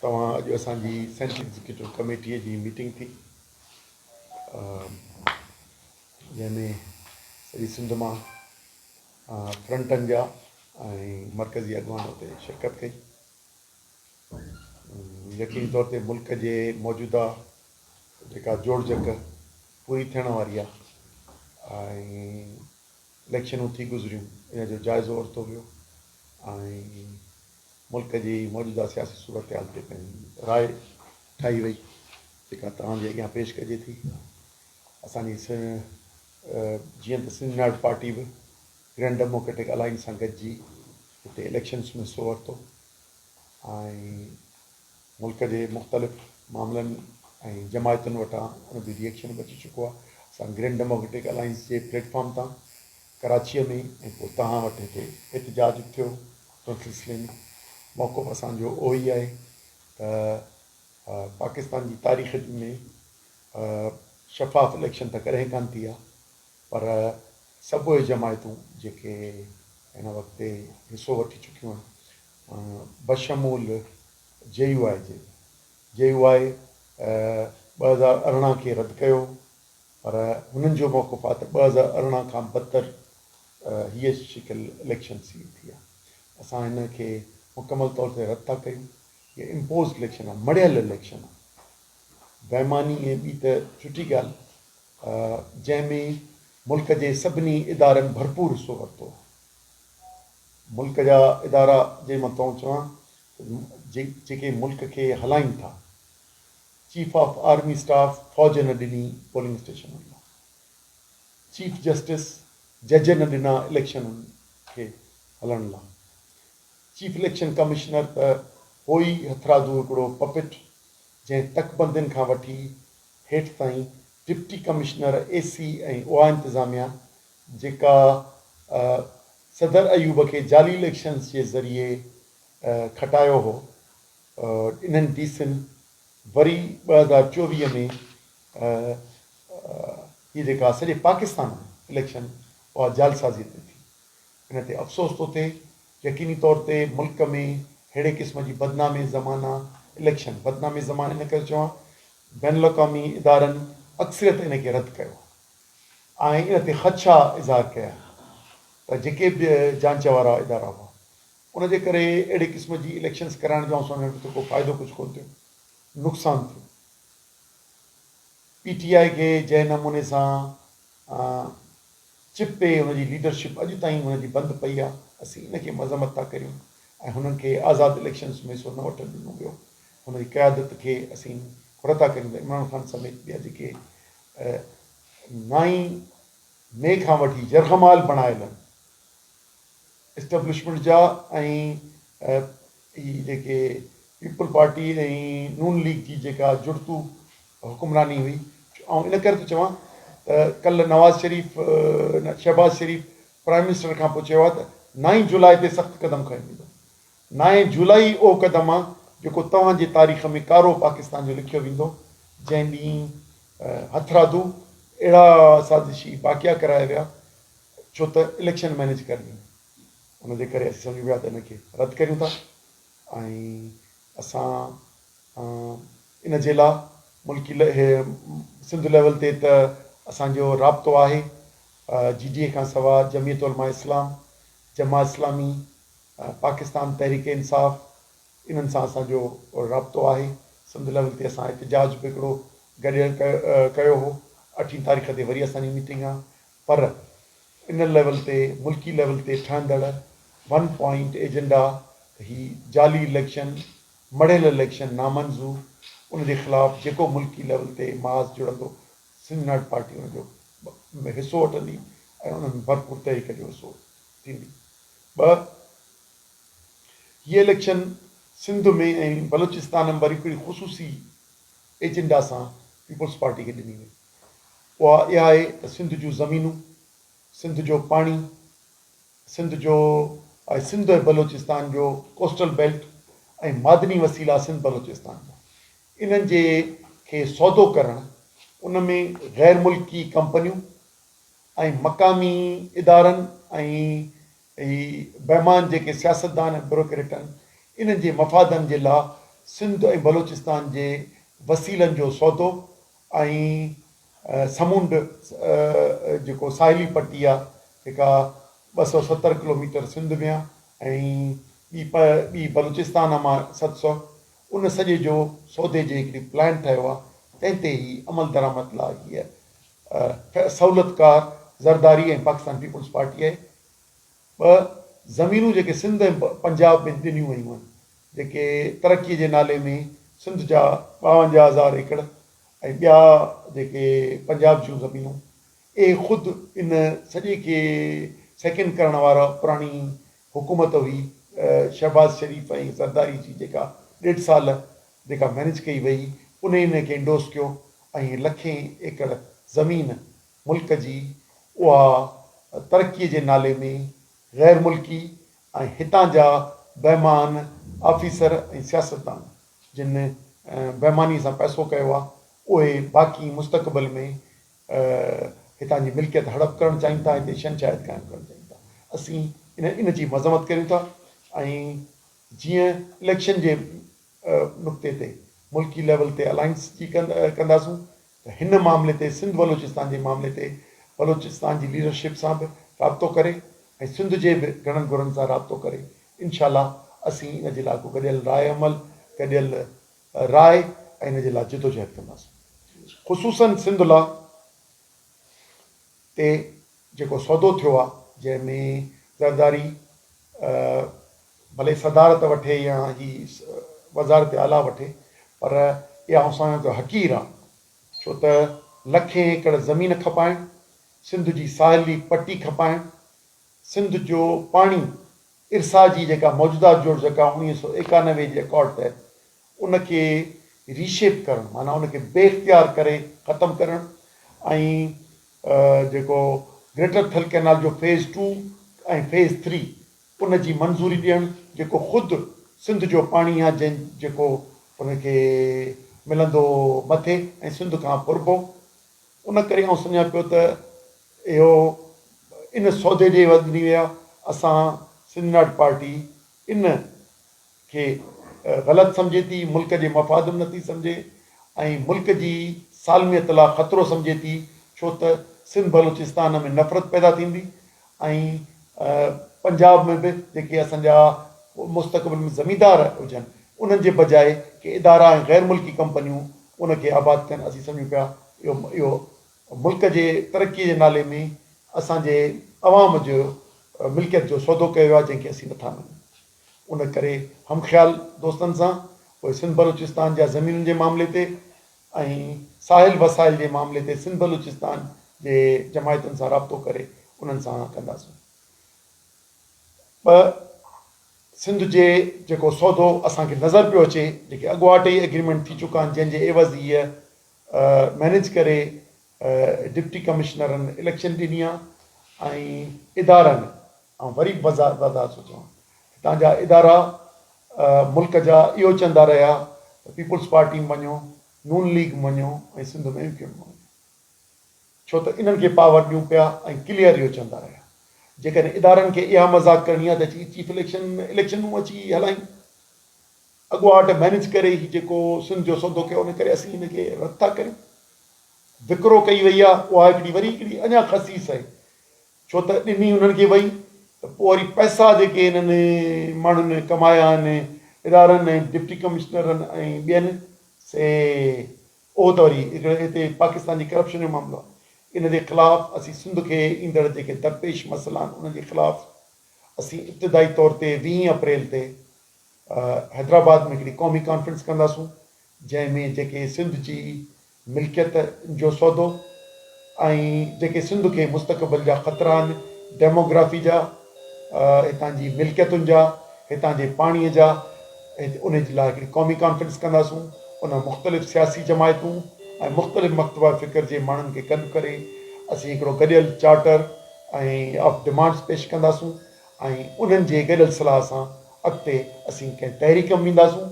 तव्हां अॼु असांजी सेंट्रल एग्जीक्यूटिव कमेटीअ जी मीटिंग थी जंहिंमें सॼी सिंध मां फ्रंटनि जा ऐं मरकज़ी अॻुवान उते शिरकत कई। यकीनी तौर ते मुल्क जे मौजूदा जेका जोड़जक पूरी थियण वारी आहे ऐं इलेक्शनूं थी गुज़रियूं इन जो जाइज़ो वरितो वियो ऐं मुल्क जी मौजूदा सियासी सूरत हाल ते पंहिंजी राय ठाही वई जेका तव्हांजे अॻियां पेश कजे थी। असांजी जीअं त सिंध नेशनल पार्टी बि ग्रैंड डेमोक्रेटिक अलायंस सां गॾिजी हिते इलेक्शन्स में हिसो वरितो ऐं मुल्क जे मुख़्तलिफ़ मामलनि ऐं जमायतुनि वटां उन जो रिएक्शन बि अची चुको आहे। असां ग्रैंड डेमोक्रेटिक अलायंस जे प्लेटफॉर्म तां कराचीअ में ऐं पोइ तव्हां वटि हिते एहतजाज थियो उन सिलसिले में मौक़ो असांजो उहो ई आहे त पाकिस्तान जी तारीख़ में शफ़ाफ़ इलेक्शन त कॾहिं कान थी आहे पर सभु उहे जमायतूं जेके हिन वक़्तु हिसो वठी चुकियूं आहिनि बशमूल JUI जे JUI 2018 खे रद्द कयो पर हुननि जो मौक़िफ़ आहे त 2018 खां बदतर हीअ शिकिल इलेक्शन थी आहे। असां हिन खे मुकमल तौर ते रद्द था कयूं। इहे इम्पोज़ इलेक्शन आहे, मड़ियल इलेक्शन आहे, बेईमानी ऐं ॿी त सुठी ॻाल्हि जंहिंमें मुल्क जे सभिनी इदारनि भरपूर हिसो वरितो। मुल्क जा इदारा जे मथां चवां जेके मुल्क खे हलाइनि था, चीफ ऑफ आर्मी स्टाफ फ़ौज न ॾिनी पोलिंग स्टेशन लाइ, चीफ जस्टिस जज न ॾिना इलेक्शननि खे हलण लाइ, चीफ इलेक्शन कमिश्नर त हो ई हथरादू हिकिड़ो पपेट जंहिं तकबंदियुनि खां वठी हेठि ताईं डिप्टी कमिश्नर AC ऐं उहा इंतिज़ामिया जेका सदर अयूब खे जाली इलेक्शन्स जे ज़रिए खटायो हो, इन्हनि DCनि वरी 2024 में हीअ जेका सॼे पाकिस्तान में इलेक्शन उहा जालसाज़ी ते थी। इन ते अफ़सोस थो थिए। यकीनी तौर ते मुल्क में अहिड़े क़िस्म जी बदनामी ज़माना इलेक्शन बदनामी ज़माने इन करे चवां बैनुल अक़वामी इदारनि अक्सरियत इन खे रद्द कयो ऐं इन ते ख़दशा इज़हार कया त जेके बि जांच वारा इदारा हुआ उनजे करे अहिड़े क़िस्म जी इलेक्शन्स कराइण जो असां त को फ़ाइदो कुझु कोन थियो, नुक़सानु थियो। PTI खे जंहिं नमूने सां चिपे हुनजी लीडरशिप अॼु ताईं हुनजी बंदि पई आहे, असीं इनखे मज़म्मत था करियूं ऐं हुननि खे आज़ादु इलेक्शन्स में हिसो न वठणु ॾिनो वियो। हुनजी क़यादत खे असीं घुर था करियूं त इमरान ख़ान समेत ॿिया जेके 9 मई खां वठी जरगमाल बणायल एस्टेब्लिशमेंट जा ऐं ही जेके पीपल पार्टी ऐं नून लीग जी जेका जुड़तू हुकुमरानी हुई। ऐं इन करे थो चवां त कल्ह नवाज़ शरीफ़ शहबाज़ शरीफ़ प्राइम मिनिस्टर खां पोइ चयो आहे त 9 जुलाई ते सख़्तु क़दम खंयो वेंदो। 9 जुलाई उहो क़दम आहे जेको तव्हांजे तारीख़ में कारो पाकिस्तान जो लिखियो वेंदो जंहिं ॾींहुं हथरादू अहिड़ा साज़िशी वाक़िया कराया विया छो त इलेक्शन मैनेज करणी। उनजे करे असीं सम्झूं पिया त इनखे रद्द करियूं था ऐं असां इन जे लाइ मुल्की सिंध लेवल ते त असांजो राब्तो आहे GDA खां सवाइ जमियत उलमा इस्लाम, जमात इस्लामी, पाकिस्तान तहरीक इंसाफ़ इन्हनि सां असांजो राब्तो आहे। सिंध लेवल ते असां एहतजाज बि हिकिड़ो गॾियल कयो हो। 8 तारीख़ ते वरी असांजी मीटिंग आहे पर इन लेवल ते मुल्की लेवल ते ठहंदड़ 1 पॉइंट एजेंडा ही जाली इलेक्शन मड़ियल इलेक्शन नामंज़ूर उनजे ख़िलाफ़ु जेको मुल्की लेवल ते मास जुड़ंदो सिंध नेशनल पार्टी उनजो हिसो वठंदी ऐं उन्हनि भरपूर तरीक़े जो हिसो थींदी। हीअ इलेक्शन सिंध में ऐं बलूचिस्तान में वरी हिकिड़ी ख़ुशूसी एजेंडा सां पीपल्स पार्टी खे ॾिनी वई। उहा इहा आहे त सिंध जूं ज़मीनूं, सिंध जो पाणी, सिंध ऐं बलूचिस्तान जो कोस्टल बेल्ट ऐं मादनी वसीला सिंध बलूचिस्तान जा इन्हनि जे खे सौदो करणु उन में गैर मुल्की कंपनियूं ऐं मक़ामी इदारनि ऐं बेईमान जेके सियासतदान ऐं ब्यूरोक्रेट आहिनि इन्हनि जे मफ़ादनि जे लाइ सिंध ऐं बलोचिस्तान जे वसीलनि जो सौदो ऐं समुंड जेको साहिली पट्टी आहे जेका 270 किलोमीटर सिंध में आहे ऐं ॿी बलूचिस्तान मां 700, उन सॼे जो सौदे जे हिकिड़ी प्लान ठहियो आहे। तंहिं ते ई अमल दरामद लाइ हीअ सहूलियतकार ज़रदारी ऐं पाकिस्तान पीपुल्स पार्टी आहे। ॿ ज़मीनूं जेके सिंध ऐं पंजाब में ॾिनियूं वयूं आहिनि, जेके तरक़ीअ जे नाले में सिंध जा 52,000 एकड़ ऐं ॿिया जेके पंजाब जूं ज़मीनूं, ख़ुदि इन सॼे खे सेकेंड करण वारा पुराणी हुकूमत हुई शहबाज़ शरीफ़ ऐं ज़रदारी जी, जेका 1.5 साल जेका मैनेज कई वई, उन खे इंडोस कयो ऐं लखें एकड़ ज़मीन मुल्क जी उहा तरक़ीअ जे नाले में ग़ैर मुल्की ऐं हितां जा बेईमान ऑफिसर ऐं सियासतदान जिन बेईमानी सां पैसो कयो आहे, उहे बाक़ी मुस्तक़बिल में हितां जी मिल्कियत हड़प करणु चाहिनि था, हिते शहनशाहित क़ाइमु करणु चाहिनि था। असीं इन जी मज़म्मत कयूं था ऐं जीअं इलेक्शन जे नुक़्ते ते मुल्की लेवल ते अलायंस जी कंदासूं, त हिन मामले ते सिंध बलोचिस्तान जे मामले ते बलोचिस्तान जी लीडरशिप सां बि राब्तो करे ऐं सिंध जे बि घणनि घुरनि सां राब्तो करे इनशाला असीं इन जे लाइ को गॾियल राय ऐं इन जे लाइ जिदोजहद कंदासीं। ख़ुसूसन सिंध लाइ ते जेको सौदो थियो आहे, जंहिंमें ज़रदारी भले सदारत वठे या ही वज़ारत आला वठे, पर इहा असांजो हक़ीर आहे, छो त लखें एकड़ ज़मीन खपाइण, सिंध जी साहिली पट्टी खपाइण, सिंध जो पाणी इरसा जी जेका मौजूदा जो जेका 1991 जे रिकॉर्ड तहत उनखे रीशेप करणु, माना उनखे बेइख्तियार करे ख़तमु करणु ऐं जेको ग्रेटर थल कैनाल जो फेज़ 2 ऐं फेज़ 3 उन जी मंज़ूरी ॾियणु, जेको ख़ुदि सिंध जो पाणी आहे जेको उनखे मिलंदो मथे ऐं सिंध खां पुरबो। उन करे आउं सम्झां पियो त इहो इन सौदे जे वधी विया असां सिंध नाट पार्टी इन खे ग़लति सम्झे थी, मुल्क जे मफ़ाद में नथी सम्झे ऐं मुल्क जी सालमियत लाइ ख़तरो सम्झे थी, छो त सिंध बलूचिस्तान में नफ़रत पैदा थींदी ऐं पंजाब में बि जेके असांजा मुस्तक़बिल में ज़मींदार हुजनि, उन्हनि जे बजाए के इदारा ऐं ग़ैर मुल्की कंपनियूं उनखे आबाद कनि। असीं सम्झूं पिया इहो मुल्क जे तरक़ीअ जे नाले में असांजे अवाम जो मिल्कियत जो सौदो कयो आहे, जंहिंखे असीं नथा मञूं। उन करे हम ख़्याल दोस्तनि सां उहे सिंध बलूचिस्तान जा ज़मीनुनि जे मामले ते ऐं साहिल वसाइल जे मामले ते सिंध बलूचिस्तान जे जमायतुनि सां राब्तो करे उन्हनि सां कंदासीं। सिंध जे जेको सौदो असांखे नज़र पियो अचे, जेके अॻुवाट ई एग्रीमेंट थी चुका आहिनि, जंहिंजे एवज़ हीअ मैनेज करे डिप्टी कमिश्नरनि इलेक्शन ॾिनी आहे ऐं इदारनि, ऐं वरी वज़ार सोचियो हितां जा इदारा मुल्क जा इहो चवंदा रहिया त पीपुल्स पार्टी मञो, नून लीग मञो ऐं सिंध में MQM मञो, छो त इन्हनि खे पावर ॾियूं पिया ऐं क्लियर इहो चवंदा रहिया। जेकॾहिं इदारनि खे इहा मज़ाक़ करणी आहे त चीफ इलेक्शनूं अची हलायूं, अॻुवाट मैनेज करे ही जेको सिंध जो सौदो कयो, उन करे असीं हिनखे रद्द था करियूं। विकिरो कई वई आहे, उहा हिकिड़ी अञा ख़सीस आहे, छो त ॾिनी उन्हनि खे वई त पोइ वरी पैसा जेके हिननि माण्हुनि कमाया आहिनि इदारनि ऐं डिप्टी कमिश्नरनि ऐं ॿियनि से, उहो त वरी हिते पाकिस्तान जी करप्शन जो मामिलो आहे। इन जे ख़िलाफ़ु असीं सिंध खे ईंदड़ जेके दरपेश मसइला आहिनि उन जे ख़िलाफ़ु असीं इब्तिदाई तौर ते 20 अप्रैल ते हैदराबाद में हिकिड़ी क़ौमी कॉन्फ्रेंस कंदासूं, जंहिंमें जेके सिंध जी मिल्कियत जो सौदो ऐं जेके सिंध खे मुस्तक़बिल जा ख़तरा आहिनि, डेमोग्राफी जा, हितां जी मिल्कियतुनि जा, हितां जे पाणीअ जा, उन जे लाइ हिकिड़ी क़ौमी कॉन्फ्रेंस कंदासूं। उन मुख़्तलिफ़ सियासी जमायतूं ऐं मुख़्तलिफ़ मकतबा फ़िक्र जे माण्हुनि खे गॾु करे असीं हिकिड़ो गॾियल चार्टर ऐं ऑफ डिमांड्स पेश कंदासूं ऐं उन्हनि जे गॾियल सलाह सां अॻिते असीं कंहिं तहरीक में ईंदासूं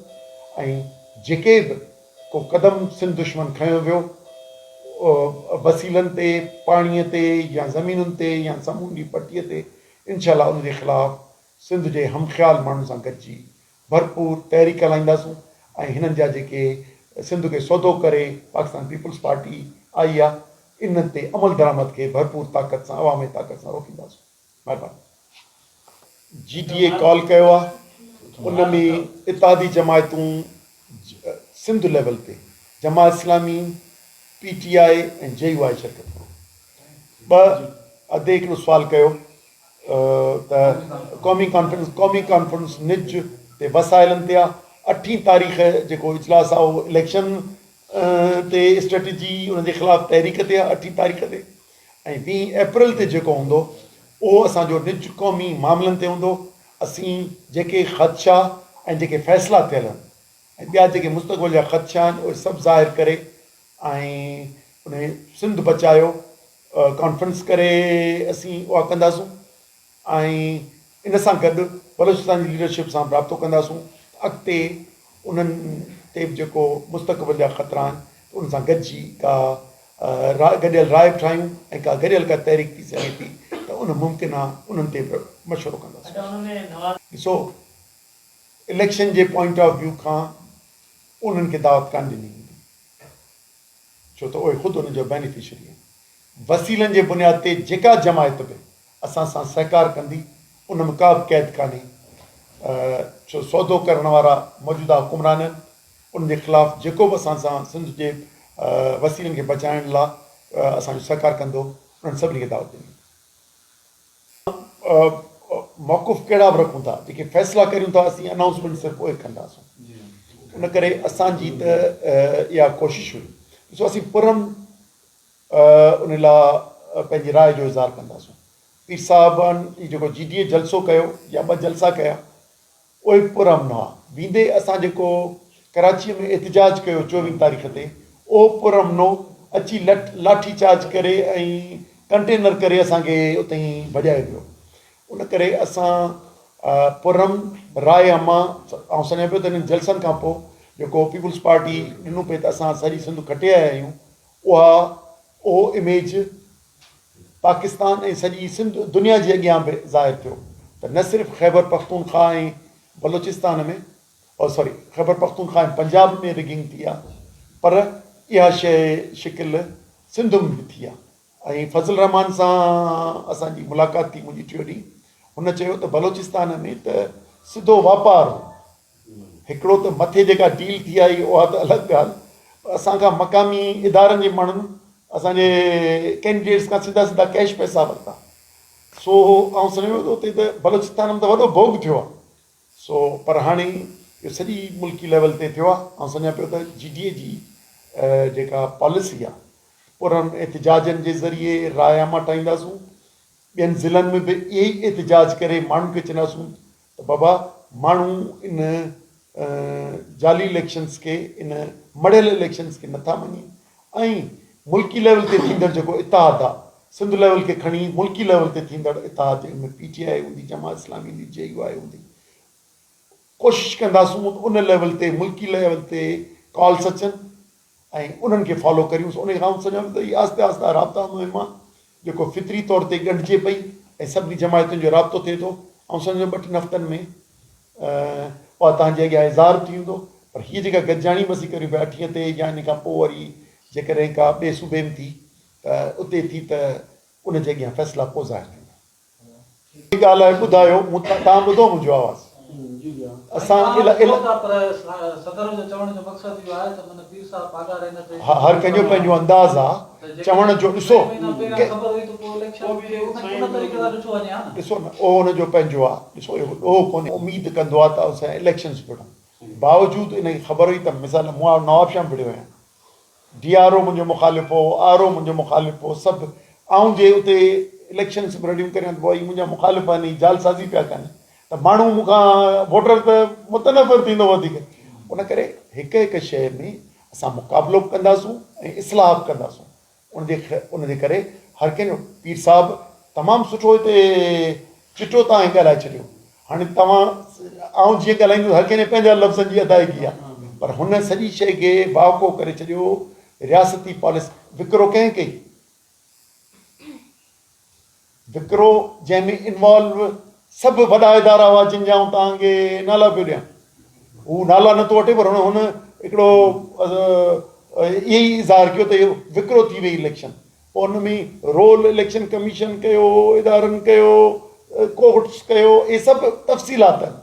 ऐं जेके बि को क़दम सिंध दुश्मन खयो वियो वसीलनि ते, पाणीअ ते या ज़मीनुनि ते या समूंडी पट्टीअ ते, इनशाला उन जे ख़िलाफ़ु सिंध जे हमख़्याल माण्हुनि सां गॾिजी भरपूर तहरीक हलाईंदासूं ऐं हिननि जा जेके सिंध खे सौदो करे पाकिस्तान पीपल्स पार्टी आई आहे इन ते अमल दरामद खे भरपूर ताक़त सां अवामी ताक़त सां रोकींदासीं। महिरबानी। GTA कॉल कयो आहे, उन में इत्तेहादी जमायतूं सिंध लेवल ते जमात इस्लामी, PTI ऐं JUI शिरकत कयो। अधे हिकिड़ो सुवाल कयो त क़ौमी कॉन्फ्रेंस निज ते वसाइलनि ते आहे। 8 तारीख़ जेको इजलास आहे उहो इलेक्शन ते स्ट्रेटजी उनजे ख़िलाफ़ु तहरीक ते आहे 8 तारीख़ ते, ऐं 20 अप्रैल ते जेको हूंदो उहो असांजो निज क़ौमी मामलनि ते हूंदो। असीं जेके ख़दशा ऐं जेके फ़ैसिला थियल आहिनि ऐं ॿिया जेके मुस्तक़बिल जा ख़दशा आहिनि उहे सभु ज़ाहिर करे ऐं उन सिंध बचायो कॉन्फ्रेंस करे असीं उहा कंदासूं। ऐं इन सां गॾु बलोचिस्तान जी लीडरशिप सां राब्तो कंदासूं अॻिते उन्हनि ते बि जेको मुस्तक़बिल जा ख़तरा आहिनि उन सां गॾिजी का गॾियल राय बि ठाहियूं ऐं का गॾियल का तहरीक थी सघे थी त उन मुमकिन आहे उन्हनि ते बि मशवरो कंदासीं। ॾिसो, election J point of view खां उन्हनि खे दावत कान ॾिनी हूंदी, छो त उहे ख़ुदि उनजो बेनिफिशरी आहिनि। वसीलनि जे बुनियाद ते जेका जमायत बि असां सां सहकार कंदी उन में का बि क़ैद कान्हे। छो सौदो करण वारा मौजूदा हुकुमरान आहिनि, उनजे ख़िलाफ़ु जेको बि असां सां सिंध जे वसीलनि खे बचाइण लाइ असांजो सहकार कंदो उन्हनि सभिनी खे दावत ॾिनी। मौक़ुफ़ कहिड़ा बि रखूं था, जेके फ़ैसिला करियूं था असीं अनाउंसमेंट सिर्फ़ु पोइ कंदासीं। इन करे असांजी त इहा कोशिशि हुई। ॾिसो, असीं पुरम उन लाइ पंहिंजी राय जो इज़हार कंदासीं। पीर साहिबनि जेको GTA जलसो कयो या 2 जलसा कया उहे पुरम न हुआ। बींदे असां जेको कराचीअ में एहतिजाज कयो 24 तारीख़ ते उहो पुरम नो अची लाठी चार्ज करे ऐं कंटेनर करे असांखे उते ई भॼाए वियो। उन करे असां पुरम राय अमा ऐं सम्झां पियो त हिननि जलसनि खां पोइ जेको पीपल्स पार्टी ॾिनो पिए त असां सॼी सिंध खटे आया आहियूं, उहो इमेज पाकिस्तान ऐं सॼी सिंध दुनिया जे अॻियां बि ज़ाहिर थियो त न सिर्फ़ु ख़ैबर पख्तूनख्वा ऐं बलोचिस्तान में ख़ैबर पख्तूनख्वा ऐं पंजाब में रिगिंग थी आहे, पर इहा शइ शिकिल सिंध में बि थी आहे। ऐं फज़ल रहमान सां असांजी मुलाक़ात थी मुंहिंजी 3 ॾींहं, हुन चयो त बलोचिस्तान में त सिधो वापारु हिकिड़ो त मथे जेका डील थी आई उहा त अलॻि ॻाल्हि, असांखां मक़ामी इदारनि जे माण्हुनि असांजे कैंडिडेट्स खां सीधा सीधा कैश पैसा वरिता। सो ऐं सम्झो त उते त बलोचिस्तान में त वॾो भोग थियो आहे। सो पर हाणे इहो सॼी मुल्की लेवल ते थियो आहे। ऐं सम्झां पियो त GTA जी जेका पॉलिसी आहे पुरम एहतिजाजनि जे ज़रिए रायनामा ठाहींदासूं। ॿियनि ज़िलनि में बि इहे ई एहतिजाज करे माण्हुनि खे चवंदासूं त बाबा माण्हू इन जाली इलेक्शन्स खे, इन मड़ियल इलेक्शन्स खे नथा मञनि ऐं मुल्की लेवल ते थींदड़ जेको इतिहाद आहे सिंध लेवल खे खणी मुल्की लेवल ते थींदड़ इतिहाद जंहिंमें PTI हूंदी, जमात इस्लामी हूंदी, JUI हूंदी, कोशिशि कंदासूं उन लेवल ते मुल्की लेवल ते कॉल्स अचनि ऐं उन्हनि खे फॉलो करियूं। उन खां सम्झो त इहा आहिस्ते आहिस्ते राब्ता मुहिम आहे जेको फितरी तौर ते ॻंढिजे पई ऐं सभिनी जमायतुनि जो राब्तो थिए थो। ऐं सम्झो 2-3 हफ़्तनि में उहा तव्हांजे अॻियां इज़हार थी वेंदो। पर हीअ जेका गॾिजाणी बसी करियूं पिया 8 ते या इन खां पोइ वरी जेकॾहिं का ॿिए सूबे में थी त उते थी त उनजे अॻियां फ़ैसिला पोइ ज़ाहिर थींदा। हीअ ॻाल्हि आहे, ॿुधायो तव्हां ॿुधो मुंहिंजो आवाज़ु। असां हर कंहिंजो पंहिंजो अंदाज़ आहे चवण जो। ॾिसो न उहो हुनजो पंहिंजो आहे। ॾिसो उहो कोन्हे, उमेदु कंदो आहे त असां इलेक्शन्स विढ़ूं, बावजूदि इनजी ख़बर हुई त मिसाल मूं नवाब शाह विढ़ियो आहियां, DRO मुंहिंजो मुखालिफ़ हो, RO मुंहिंजो मुखालिफ़ हो, सभु ऐं जे उते इलेक्शन्स रड़ियूं करियूं त भई मुंहिंजा मुखालिफ़ आहिनि, जालसाज़ी पिया कनि त माण्हू मूंखां वोटर त मुतनफ़िर थींदो वधीक। उन करे हिकु हिकु शइ में असां मुक़ाबिलो बि कंदासूं ऐं इस्लाह बि कंदासूं। उनजे करे हर कंहिंजो पीर साहिबु तमामु सुठो हिते चिटो तव्हां ॻाल्हाए छॾियो। हाणे तव्हां ऐं जीअं ॻाल्हाईंदो हर कंहिंजे पंहिंजा लफ़्ज़नि जी अदायगी आहे, पर हुन सॼी शइ खे वाको करे छॾियो रियासती पॉलिसी। विकिरो कंहिं कई, विकिरो जंहिंमें इन्वॉल्व सभु वॾा इदारा हुआ जिन जा तव्हांखे नाला पियो ॾियां, हू नाला नथो वठे, पर हुन हिकिड़ो इहे ई इज़हार कयो त इहो विकिरो थी वई इलेक्शन। पोइ हुन में रोल इलेक्शन कमीशन कयो, इदारनि कयो, कोर्ट्स कयो, इहे सभु तफ़सीलात आहिनि।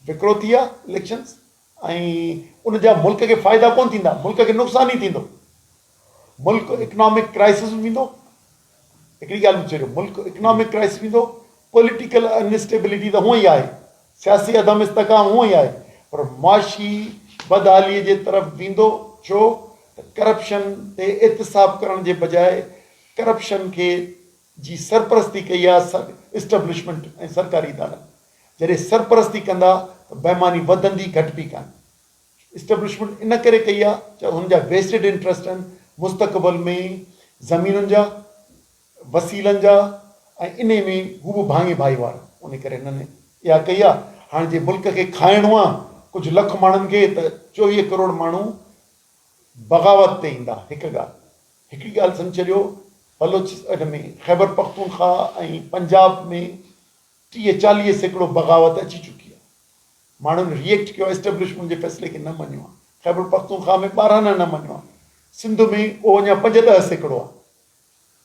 विकिरो थी विया इलेक्शन्स, ऐं उन जा मुल्क खे फ़ाइदा कोन थींदा, मुल्क खे नुक़सानु ई थींदो। मुल्क इकनॉमिक क्राइसिस में वेंदो। हिकिड़ी ॻाल्हि चयो, मुल्क इकनॉमिक क्राइसिस वेंदो। पॉलिटिकल अनस्टेबिलिटी त हूअं ई आहे, सियासी अदम इस्तकाम हूअं ई आहे, पर मुआशी बदहालीअ जे तरफ़ वेंदो। छो त करप्शन ते एहतिसाब करण जे बजाए करप्शन खे जी सरपरस्ती कई आहे इस्टेब्लिशमेंट ऐं सरकारी इदारनि। जॾहिं सरपरस्ती कंदा त बेईमानी वधंदी, घटिबी कान। इस्टेब्लिशमेंट इन करे कई आहे छो हुनजा वेस्टेड इंट्रस्ट आहिनि मुस्तक़बिल में ज़मीनुनि जा, वसीलनि जा, ऐं इन में हू बि भाङे भाई वारा। उन करे हिननि इहा कई आहे। हाणे जे मुल्क खे खाइणो आहे कुझु लख माण्हुनि खे, त 24 करोड़ माण्हू बग़ावत ते ईंदा। हिकिड़ी ॻाल्हि सम्झ छॾियो, बलोच हिन में ख़ैबर पख्तूनख्वा ऐं पंजाब में 30-40% बग़ावत अची चुकी आहे। माण्हुनि रिएक्ट कयो, एस्टेब्लिशमेंट जे फ़ैसिले खे न मञियो आहे। ख़ैबर पख्तूनख्वा में 12 न मञियो आहे, सिंध में उहो अञा 5-10% आहे।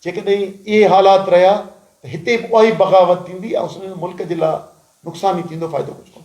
जेकॾहिं इहे हालात रहिया त हिते बि उहा ई बग़ावत थींदी ऐं मुल्क जे लाइ नुक़सानु ई थींदो, फ़ाइदो कुझु कोन्हे।